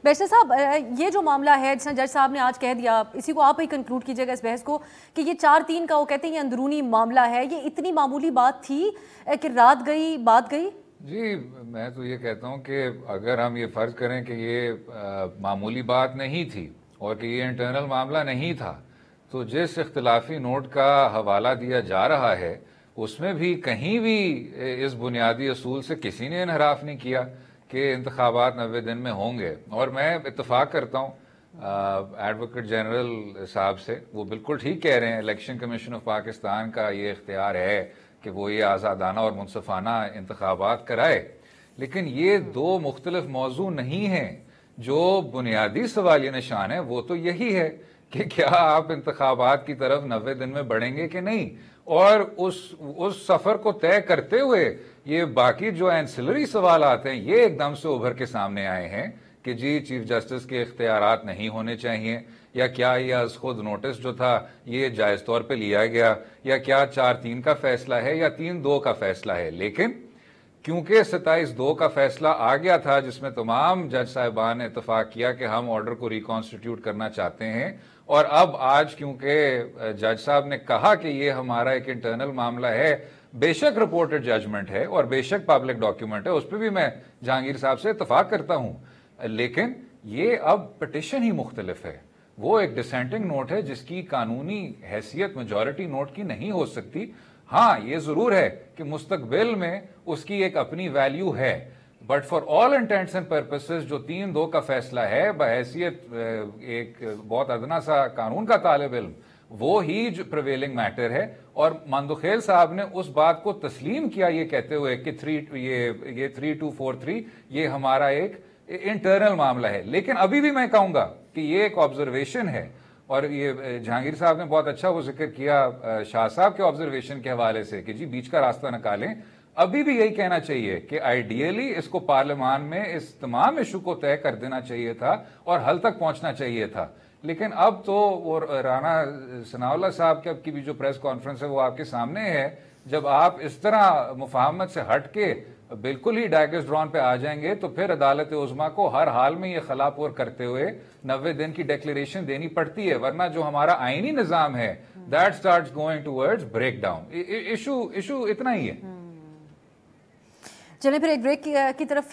[SPEAKER 1] बैरिस्टर साहब, ये जो मामला है जिसने जज साहब ने आज कह दिया, इसी को आप ही कंक्लूड कीजिएगा इस बहस को, कि ये 4-3 का वो कहते हैं ये अंदरूनी मामला है, ये इतनी मामूली बात थी कि रात गई बात गई?
[SPEAKER 4] जी, मैं तो ये कहता हूँ कि अगर हम ये फ़र्ज़ करें कि ये मामूली बात नहीं थी और कि ये इंटरनल मामला नहीं था, तो जिस इख्तिलाफी नोट का हवाला दिया जा रहा है उसमें भी कहीं भी इस बुनियादी असूल से किसी ने इनहराफ नहीं किया कि इंतखाबात 90 दिन में होंगे। और मैं इत्तफाक करता हूँ एडवोकेट जनरल साहब से, वो बिल्कुल ठीक कह रहे हैं, इलेक्शन कमीशन ऑफ पाकिस्तान का ये इख्तियार है कि वो ये आज़ादाना और मुनसफाना इंतखाबात कराए, लेकिन ये दो मुख्तलिफ मौजू नहीं हैं। जो बुनियादी सवालिया निशान है वो तो यही है कि क्या आप इंतखाबात की तरफ 90 दिन में बढ़ेंगे कि नहीं, और उस सफ़र को तय करते हुए ये बाकी जो एंसिलरी सवाल आते हैं ये एकदम से उभर के सामने आए हैं कि जी चीफ जस्टिस के इख्तियारात नहीं होने चाहिए, या क्या ये अज खुद नोटिस जो था ये जायज़ तौर पे लिया गया, या क्या 4-3 का फैसला है या 3-2 का फैसला है। लेकिन क्योंकि 27-2 का फैसला आ गया था जिसमें तमाम जज साहिबान ने इत्तफाक किया कि हम ऑर्डर को रिकॉन्स्टिट्यूट करना चाहते हैं, और अब आज क्योंकि जज साहब ने कहा कि ये हमारा एक इंटरनल मामला है, बेशक रिपोर्टेड जजमेंट है और बेशक पब्लिक डॉक्यूमेंट है, उस पर भी मैं जहांगीर साहब से इत्तफाक करता हूं, लेकिन ये अब पिटिशन ही मुख्तलिफ है। वो एक डिसेंटिंग नोट है जिसकी कानूनी हैसियत मेजॉरिटी नोट की नहीं हो सकती। हाँ, ये जरूर है कि मुस्तकबिल में उसकी एक अपनी वैल्यू है, but for all intends and purposes जो 3-2 का फैसला है बहैसियत एक बहुत अदना सा कानून का तालिब इल्म, वो ही जो प्रिवेलिंग मैटर है। और मंदुखेल साहब ने उस बात को तस्लीम किया ये कहते हुए कि 3243 ये हमारा एक इंटरनल मामला है। लेकिन अभी भी मैं कहूंगा कि ये एक ऑब्जर्वेशन है, और ये जहांगीर साहब ने बहुत अच्छा वो जिक्र किया शाह साहब के ऑब्जर्वेशन के हवाले से कि जी बीच का रास्ता निकालें। अभी भी यही कहना चाहिए कि आइडियली इसको पार्लियामान में इस तमाम इशू को तय कर देना चाहिए था और हल तक पहुंचना चाहिए था। लेकिन अब तो वो राना सनाउल्लाह साहब की अब की भी जो प्रेस कॉन्फ्रेंस है वो आपके सामने है, जब आप इस तरह मुफाहमत से हट के बिल्कुल ही डैगर्स ड्रॉन पे आ जाएंगे तो फिर अदालत उज़्मा को हर हाल में ये खिलाफवर करते हुए 90 दिन की डिक्लेरेशन देनी पड़ती है, वरना जो हमारा आईनी निजाम है that starts going towards break down. Issue इतना ही है।
[SPEAKER 1] चलिए फिर एक ब्रेक की तरफ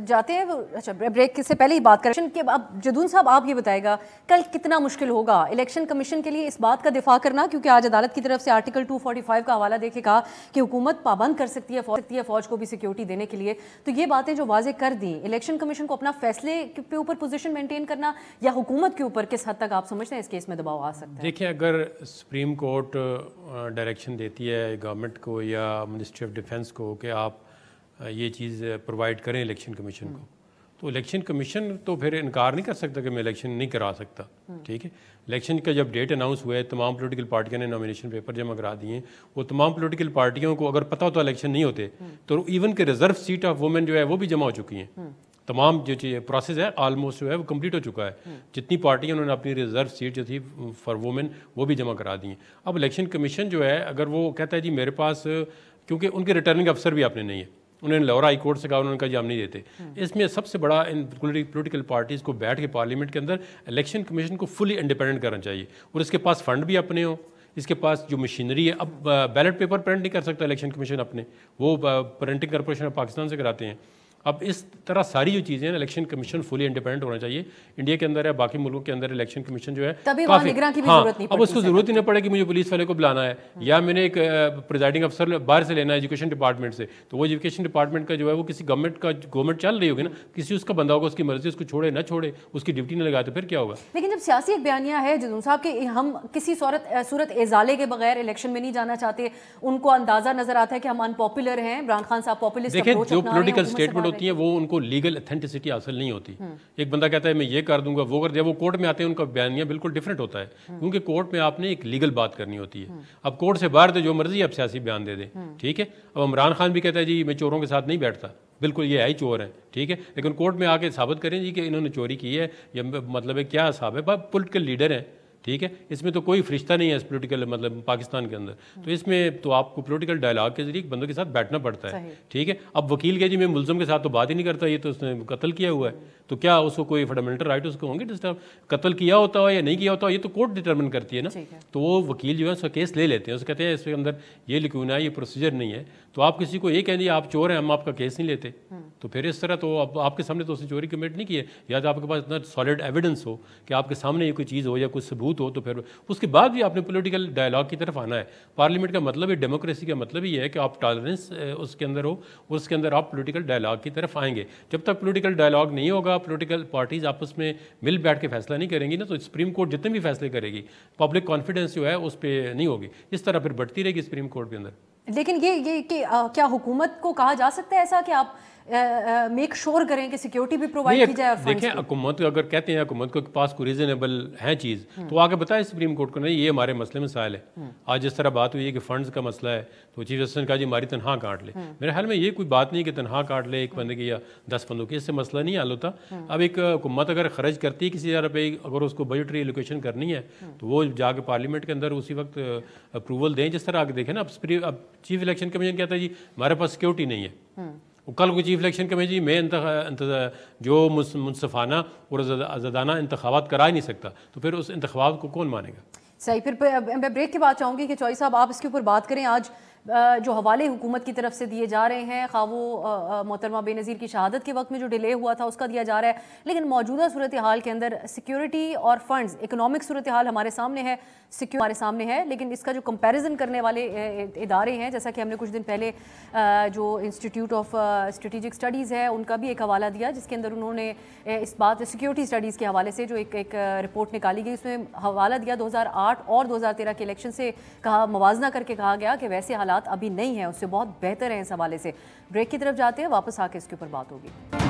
[SPEAKER 1] जाते हैं। अच्छा, ब्रेक से पहले ही बात करें कि अब जदून साहब आप ये बताएगा कल कितना मुश्किल होगा इलेक्शन कमीशन के लिए इस बात का दिफा करना, क्योंकि आज अदालत की तरफ से आर्टिकल 245 का हवाला देके कहा कि हुकूमत पाबंद कर सकती है फौज को भी सिक्योरिटी देने के लिए। तो ये बातें जो वाजे कर दी, इलेक्शन कमीशन को अपना फैसले के ऊपर पोजीशन मेंटेन करना या हुकूमत के ऊपर किस हद तक आप समझते हैं इस केस में दबाव आ सकता है?
[SPEAKER 2] देखिए, अगर सुप्रीम कोर्ट डायरेक्शन देती है गवर्नमेंट को या मिनिस्ट्री ऑफ डिफेंस को कि आप ये चीज़ प्रोवाइड करें इलेक्शन कमीशन को, तो इलेक्शन कमीशन तो फिर इनकार नहीं कर सकता कि मैं इलेक्शन नहीं करा सकता। ठीक है, इलेक्शन का जब डेट अनाउंस हुआ है, तमाम पॉलिटिकल पार्टियों ने नॉमिनेशन पेपर जमा करा दिए। वो तमाम पॉलिटिकल पार्टियों को अगर पता होता इलेक्शन नहीं होते तो इवन के रिजर्व सीट ऑफ वुमेन जो है वो भी जमा हो चुकी हैं। तमाम जो प्रोसेस है ऑलमोस्ट जो है वो कंप्लीट हो चुका है। जितनी पार्टियां उन्होंने अपनी रिजर्व सीट जो थी फॉर वुमेन वो भी जमा करा दी हैं। अब इलेक्शन कमीशन जो है अगर वो कहता है जी मेरे पास, क्योंकि उनके रिटर्निंग अफसर भी आपने नहीं है, उन्होंने लाहौर हाई कोर्ट से कहा, उन्होंने कहा जी हम नहीं देते। इसमें सबसे बड़ा इन पॉलिटिकल पार्टीज़ को बैठ के पार्लियामेंट के अंदर इलेक्शन कमीशन को फुली इंडिपेंडेंट करना चाहिए और इसके पास फंड भी अपने हो, इसके पास जो मशीनरी है। अब बैलेट पेपर प्रिंट नहीं कर सकता इलेक्शन कमीशन अपने, वो प्रिंटिंग कॉर्पोरेशन ऑफ पाकिस्तान से कराते हैं। अब इस तरह सारी जो चीज़ें हैं इलेक्शन कमीशन फुली इंडिपेंडेंट होना चाहिए। इंडिया के अंदर है, बाकी मुल्कों के अंदर इलेक्शन कमीशन जो है
[SPEAKER 1] काफी,
[SPEAKER 2] अब उसको जरूरत ही नहीं पड़े कि मुझे पुलिस वाले को बुलाना है या मैंने एक प्रिजाइडिंग अफसर बाहर से लेना है एजुकेशन डिपार्टमेंट से, तो वो एजुकेशन डिपार्टमेंट का जो है वो किसी गवर्नमेंट चल रही होगी ना, किसी उसका बंदा होगा, उसकी मर्जी, उसको छोड़े ना छोड़े, उसकी ड्यूटी ना लगाए तो फिर क्या होगा।
[SPEAKER 1] लेकिन जब सियासी एक बयानिया है जदून साहब कि हम किसी सूरत एजाले के बगैर इलेक्शन में नहीं जाना चाहते, उनको अंदाजा नजर आता है कि हम अनपॉपुलर हैं, इमरान खान साहब पॉपुलिस्ट
[SPEAKER 2] देखिए जो पॉलिटिकल स्टेटमेंट होती है वो उनको लीगल अथेंटिसिटी हासिल नहीं होती। एक बंदा कहता है मैं ये कर दूंगा वो कर दिया, वो कोर्ट में आते हैं उनका बयानिया बिल्कुल डिफरेंट होता है, क्योंकि कोर्ट में आपने एक लीगल बात करनी होती है। अब कोर्ट से बाहर तो जो मर्जी आप सियासी बयान दे दें, ठीक है। अब इमरान खान भी कहता है जी मैं चोरों के साथ नहीं बैठता, बिल्कुल ये है ही चोर है, ठीक है, लेकिन कोर्ट में आके साबित करें जी कि इन्होंने चोरी की है या मतलब है क्या हिसाब है, पॉलिटिकल लीडर है, ठीक है। इसमें तो कोई फरिश्ता नहीं है इस पॉलिटिकल मतलब पाकिस्तान के अंदर, तो इसमें तो आपको पॉलिटिकल डायलॉग के जरिए बंदों के साथ बैठना पड़ता है, ठीक है। अब वकील के जी मैं मुलजम के साथ तो बात ही नहीं करता, ये तो उसने कत्ल किया हुआ है, तो क्या उसको कोई फंडामेंटल राइट उसको होंगे डिस्टर्ब, कत्ल किया होता है या नहीं किया होता है ये तो कोर्ट डिटर्मिन करती है ना। तो वो वकील जो है उसका केस ले लेते हैं, उसको कहते हैं इसके अंदर ये लिखून है, ये प्रोसीजर नहीं है, तो आप किसी को ये कहें आप चोर हैं हम आपका केस नहीं लेते, तो फिर इस तरह तो अब आपके सामने तो उसने चोरी कमिट नहीं की है, या तो आपके पास इतना सॉलिड एविडेंस हो कि आपके सामने ये कोई चीज़ हो या कुछ सबूत हो, तो फिर उसके बाद भी आपने पॉलिटिकल डायलॉग की तरफ आना है। पार्लियामेंट का मतलब है, डेमोक्रेसी का मतलब ही है कि आप टॉलरेंस उसके अंदर हो, उसके अंदर आप पॉलिटिकल डायलॉग की तरफ आएंगे। जब तक पॉलिटिकल डायलॉग नहीं होगा, पॉलिटिकल पार्टीज आपस में मिल बैठ के फैसला नहीं करेंगी ना, तो सुप्रीम कोर्ट जितने भी फैसले करेगी पब्लिक कॉन्फिडेंस जो है उस पर नहीं होगी, इस तरह फिर बढ़ती रहेगी सुप्रीम कोर्ट के अंदर।
[SPEAKER 1] लेकिन ये कि क्या हुकूमत को कहा जा सकता है ऐसा कि आप मेक श्योर करें कि सिक्योरिटी भी प्रोवाइड की जाए?
[SPEAKER 2] देखिए हुकूमत अगर कहते हैं हुकूमत के पास कोई रीजनेबल है चीज़ तो आगे बताए सुप्रीम कोर्ट को, नहीं ये हमारे मसले मसाइल है। आज जिस तरह बात हुई है कि फंड्स का मसला है, तो चीफ जस्टिस ने कहा जी हमारी तनख्वाह काट ले। मेरे ख्याल में ये कोई बात नहीं कि तनख्वाह काट ले एक बंदे की या 10 बंदों की, इससे मसला नहीं हल होता। अब एक हुकूमत अगर खर्च करती है किसी जगह पे, अगर उसको बजटरी एलोकेशन करनी है तो वो जाके पार्लियामेंट के अंदर उसी वक्त अप्रूवल दें। जिस तरह आगे देखें ना, अब चीफ इलेक्शन कमीशन कहता है जी हमारे पास सिक्योरिटी नहीं है, कल को चीफ इलेक्शन कमेटी में जो मुनसफाना और आज़ादाना इंतखाबात करा ही नहीं सकता, तो फिर उस इंतखाबात को कौन मानेगा?
[SPEAKER 1] सही, फिर मैं ब्रेक के बाद चाहूँगी कि चौधरी साहब आप इसके ऊपर बात करें। आज जो हवाले हुकूमत की तरफ से दिए जा रहे हैं, खा वो मोहतरमा बेनज़ीर की शहादत के वक्त में जो डिले हुआ था उसका दिया जा रहा है, लेकिन मौजूदा सूरत हाल के अंदर सिक्योरिटी और फंड्स, इकोनॉमिक सूरत हाल हमारे सामने है, हमारे सामने है, लेकिन इसका जो कंपैरिजन करने वाले इदारे हैं, जैसा कि हमने कुछ दिन पहले जो इंस्टीट्यूट ऑफ स्ट्रेटिजिक स्टडीज़ है उनका भी एक हवाला दिया, जिसके अंदर उन्होंने इस बात सिक्योरिटी स्टडीज़ के हवाले से जो एक रिपोर्ट निकाली गई, उसमें हवाला दिया 2008 और 2013 के इलेक्शन से, कहा मवाजना करके कहा गया कि वैसे हालात अभी नहीं है, उससे बहुत बेहतर है इस हवाले से। ब्रेक की तरफ जाते हैं, वापस आके इसके ऊपर बात होगी।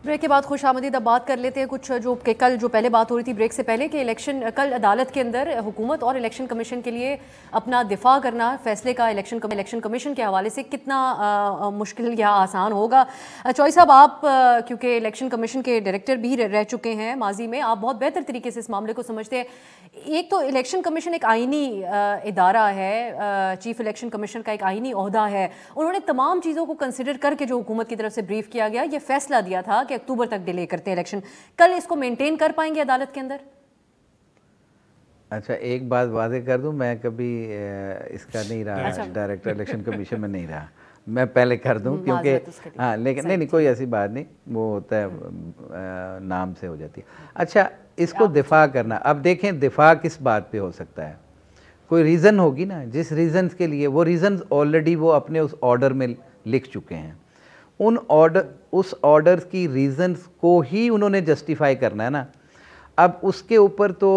[SPEAKER 1] ब्रेक ब्रेक के बाद खुशामदीद अब बात कर लेते हैं कुछ जो कि कल जो पहले बात हो रही थी ब्रेक से पहले कि इलेक्शन कल अदालत के अंदर हुकूमत और इलेक्शन कमीशन के लिए अपना दिफा करना फैसले का इलेक्शन कमीशन के हवाले से कितना मुश्किल या आसान होगा। चौई साहब, आप क्योंकि इलेक्शन कमीशन के डायरेक्टर भी रह चुके हैं माजी में, आप बहुत बेहतर तरीके से इस मामले को समझते हैं। एक तो इलेक्शन कमीशन एक आइनी इदारा है, चीफ इलेक्शन कमीशन का एक आइनी ओहदा है। उन्होंने तमाम चीज़ों को कंसिडर करके जो हुकूमत की तरफ से ब्रीफ किया गया, ये फैसला दिया था कि अक्टूबर तक डिले करते हैं इलेक्शन। कल इसको मेंटेन कर पाएंगे अदालत के अंदर?
[SPEAKER 3] अच्छा, एक बात वादे कर दूं, मैं कभी इसका नहीं रहा, डायरेक्टर इलेक्शन कमीशन में नहीं रहा, मैं पहले कर दूं क्योंकि हाँ, लेकिन नहीं कोई ऐसी बात नहीं, वो होता है नाम से हो जाती है। अच्छा, इसको दिफा करना, अब देखें दिफा किस बात पे हो सकता है, कोई रीज़न होगी ना, जिस रीज़न के लिए, वो रीज़न ऑलरेडी वो अपने उस ऑर्डर में लिख चुके हैं, उस ऑर्डर की रीज़न्स को ही उन्होंने जस्टिफाई करना है ना। अब उसके ऊपर तो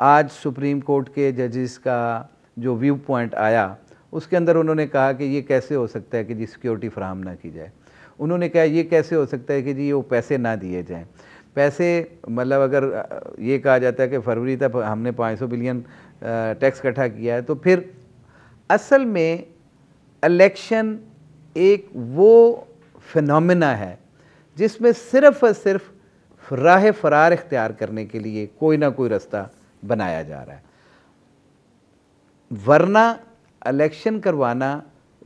[SPEAKER 3] आज सुप्रीम कोर्ट के जजेस का जो व्यू पॉइंट आया, उसके अंदर उन्होंने कहा कि ये कैसे हो सकता है कि जी सिक्योरिटी फराहम ना की जाए। उन्होंने कहा ये कैसे हो सकता है कि जी वो पैसे ना दिए जाएं। पैसे मतलब अगर ये कहा जाता है कि फरवरी तक हमने 500 बिलियन टैक्स इकट्ठा किया है, तो फिर असल में इलेक्शन एक वो फिनोमेना है जिसमें सिर्फ और सिर्फ राह फरार इख्तियार करने के लिए कोई ना कोई रास्ता बनाया जा रहा है, वरना इलेक्शन करवाना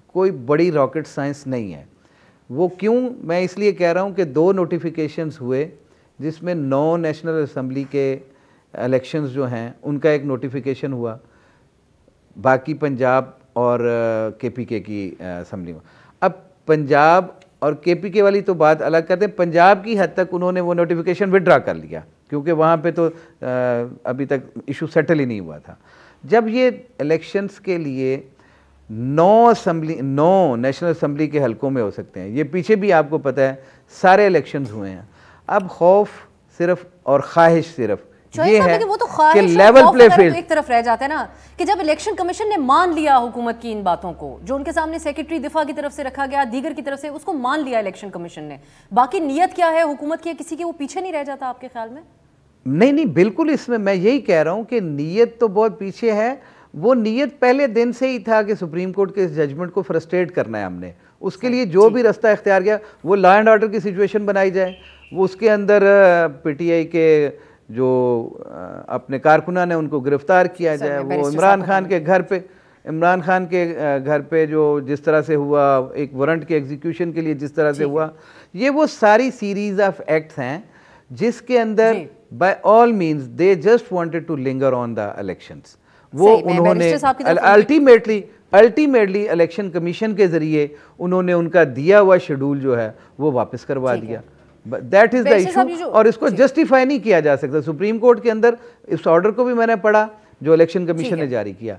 [SPEAKER 3] कोई बड़ी रॉकेट साइंस नहीं है। वो क्यों, मैं इसलिए कह रहा हूँ कि 2 नोटिफिकेशंस हुए जिसमें 9 नेशनल असम्बली के इलेक्शंस जो हैं उनका एक नोटिफिकेशन हुआ, बाकी पंजाब और केपीके की असम्बली में। अब पंजाब और केपीके वाली तो बात अलग करते हैं, पंजाब की हद तक उन्होंने वो नोटिफिकेशन विड्रा कर लिया क्योंकि वहाँ पे तो अभी तक इशू सेटल ही नहीं हुआ था। जब ये इलेक्शंस के लिए 9 नेशनल असम्बली के हलकों में हो सकते हैं, ये पीछे भी आपको पता है सारे इलेक्शंस हुए हैं। अब खौफ सिर्फ और ख्वाहिश सिर्फ ये है
[SPEAKER 1] वो तो
[SPEAKER 3] कि लेवल प्ले फील्ड
[SPEAKER 1] एक तरफ रह जाता है ना, कि जब इलेक्शन कमीशन ने मान लिया हुकूमत की इन बातों को, जो उनके सामने सेक्रेटरी दिफा की तरफ से रखा गया, दीगर की तरफ से, उसको मान लिया इलेक्शन कमीशन ने, बाकी नीयत क्या है हुकूमत की किसी की, वो पीछे नहीं रह जाता आपके ख्याल में?
[SPEAKER 3] नहीं, बिल्कुल, इसमें मैं यही कह रहा हूं कि नीयत तो बहुत पीछे है। वो नीयत पहले दिन से ही था कि सुप्रीम कोर्ट के इस जजमेंट को फ्रस्ट्रेट करना है हमने। उसके लिए जो भी रास्ता इख्तियार किया, वो लॉ एंड ऑर्डर की सिचुएशन बनाई जाए, वो उसके अंदर पीटीआई के जो अपने कारकुना ने उनको गिरफ्तार किया जाए, वो इमरान खान के घर पे जो जिस तरह से हुआ, एक वारंट के एग्जीक्यूशन के लिए जिस तरह से हुआ, ये वो सारी सीरीज ऑफ एक्ट्स हैं जिसके अंदर by all means they just wanted to linger on the elections. वो उन्होंने अल्टीमेटली इलेक्शन कमीशन के जरिए उन्होंने उनका दिया हुआ शेड्यूल जो है वो वापस करवा दिया। दैट इज द इशू, और इसको जस्टिफाई नहीं किया जा सकता। सुप्रीम कोर्ट के अंदर इस ऑर्डर को भी मैंने पढ़ा जो इलेक्शन कमीशन ने जारी किया,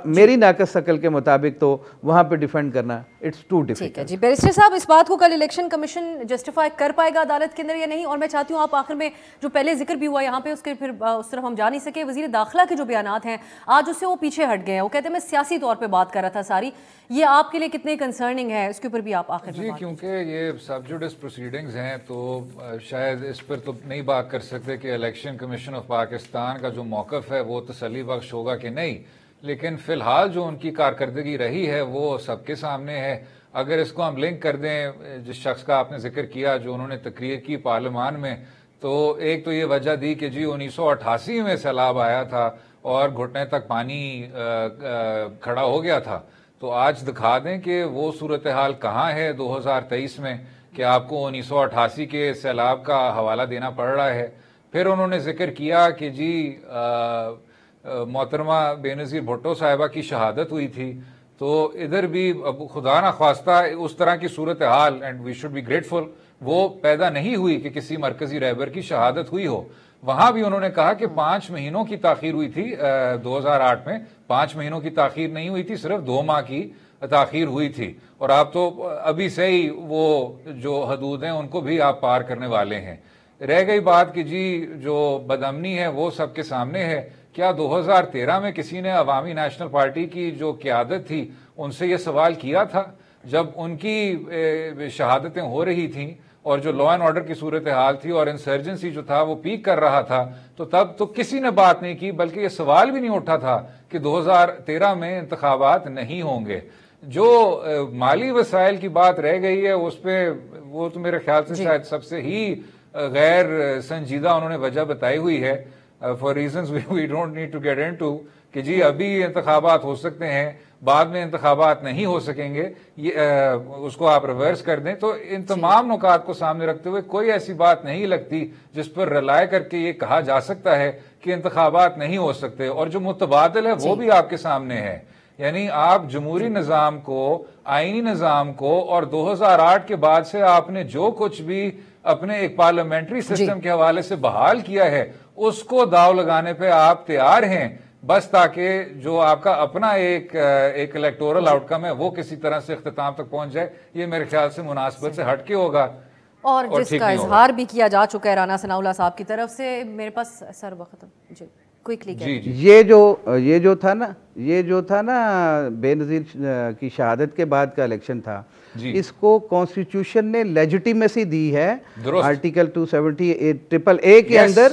[SPEAKER 3] मेरी नाकस शकल के मुताबिक तो वहां पे डिफेंड करना इट्स टू डिफिकल्ट।
[SPEAKER 1] जी बैरिस्टर साहब, इस बात को कल इलेक्शन कमीशन जस्टिफाई कर पाएगा अदालत के अंदर या नहीं? और मैं चाहती हूँ आप आखिर में जो पहले जिक्र भी हुआ यहाँ पे, उसके फिर उस तरफ हम जा नहीं सके, वजीर दाखिला के जो बयानात हैं आज उससे वो पीछे हट गए हैं। वो कहते हैं मैं सियासी तौर पर बात कर रहा था सारी, ये आपके लिए कितने कंसर्निंग है, इसके ऊपर भी आप आखिर में?
[SPEAKER 4] जी, क्योंकि ये सब जुडिस प्रोसीडिंग्स हैं तो शायद इस पर तो नहीं बात कर सकते कि इलेक्शन कमीशन ऑफ पाकिस्तान का जो मौक़िफ़ है वो तसल्ली बख्श होगा कि नहीं, लेकिन फिलहाल जो उनकी कारकर्दगी रही है वो सबके सामने है। अगर इसको हम लिंक कर दें जिस शख्स का आपने जिक्र किया जो उन्होंने तकरीर की पार्लियामान में, तो एक तो ये वजह दी कि जी 1988 में सैलाब आया था और घुटने तक पानी खड़ा हो गया था, तो आज दिखा दें कि वो सूरत हाल कहाँ है 2023 में कि आपको 1988 के सैलाब का हवाला देना पड़ रहा है। फिर उन्होंने जिक्र किया कि जी मोहतरमा बेनज़ीर भुट्टो साहिबा की शहादत हुई थी, तो इधर भी अब खुदा ना ख्वास्ता उस तरह की सूरत हाल, and we should be grateful, वो पैदा नहीं हुई कि किसी मरकजी रहबर की शहादत हुई हो। वहां भी उन्होंने कहा कि 5 महीनों की ताखीर हुई थी 2008 में, 5 महीनों की ताखीर नहीं हुई थी, सिर्फ 2 माह की ताखीर हुई थी, और आप तो अभी से ही वो जो हदूद हैं उनको भी आप पार करने वाले हैं। रह गई बात कि जी जो बदअमनी है वो सबके सामने है। क्या 2013 में किसी ने अवामी नेशनल पार्टी की जो क़यादत थी उनसे ये सवाल किया था जब उनकी शहादतें हो रही थीं और जो लॉ एंड ऑर्डर की सूरत हाल थी और इंसर्जेंसी जो था वो पीक कर रहा था, तो तब तो किसी ने बात नहीं की, बल्कि ये सवाल भी नहीं उठा था कि 2013 में इंतखाबात नहीं होंगे। जो माली वसाइल की बात रह गई है उस पर वो तो मेरे ख्याल से शायद सबसे ही गैर संजीदा उन्होंने वजह बताई हुई है, for reasons we don't need to get into, कि जी अभी इंतखाबात हो सकते हैं, बाद में इंतखाबात नहीं हो सकेंगे, ये उसको आप रिवर्स कर दें। तो इन तमाम नुकात को सामने रखते हुए कोई ऐसी बात नहीं लगती जिस पर रिलाय करके ये कहा जा सकता है कि इंतखाबात नहीं हो सकते। और जो मुतबादिल है वो भी आपके सामने है, यानी आप जमहूरी निज़ाम को, आईनी निज़ाम को, और 2008 के बाद से आपने जो कुछ भी अपने एक पार्लियामेंट्री सिस्टम के हवाले से बहाल किया है उसको दाव लगाने पे आप तैयार हैं, बस ताकि जो आपका अपना एक इलेक्टोरल आउटकम है वो किसी तरह से इख्तिताम तक पहुंच जाए। ये मेरे ख्याल से मुनासिबत से हटके होगा
[SPEAKER 1] और जिसका इजहार भी किया जा चुका है राना सनाउल्लाह साहब की तरफ से। मेरे पास सर वक्त जी क्विकली
[SPEAKER 4] जी।
[SPEAKER 3] ये जो था ना बेनज़ीर की शहादत के बाद का इलेक्शन था, इसको कॉन्स्टिट्यूशन ने लेजिटिमेसी दी है आर्टिकल 278 के अंदर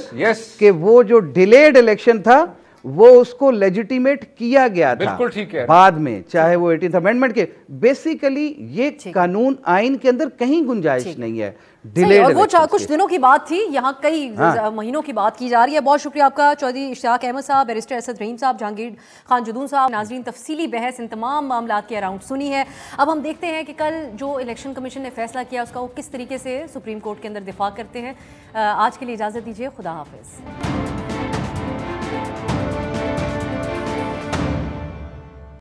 [SPEAKER 3] कि वो जो डिलेड इलेक्शन था वो उसको लेजिटिमेट किया गया था।
[SPEAKER 4] बिल्कुल ठीक है।
[SPEAKER 3] बाद में चाहे वो 18th अमेंडमेंट के, बेसिकली ये कानून आइन के अंदर कहीं गुंजाइश नहीं है।
[SPEAKER 1] और वो कुछ दिनों की बात थी, यहाँ कई महीनों की बात की जा रही है। बहुत शुक्रिया आपका चौधरी इश्तियाक अहमद साहब, बैरिस्टर असद रहीम साहब, जहांगीर खान जुदून साहब। नाजरीन, तफसीली बहस इन तमाम मामला के अराउंड सुनी है। अब हम देखते हैं कि कल जो इलेक्शन कमीशन ने फैसला किया उसका वो किस तरीके से सुप्रीम कोर्ट के अंदर दिफा करते हैं। आज के लिए इजाज़त दीजिए, खुदा हाफिज़।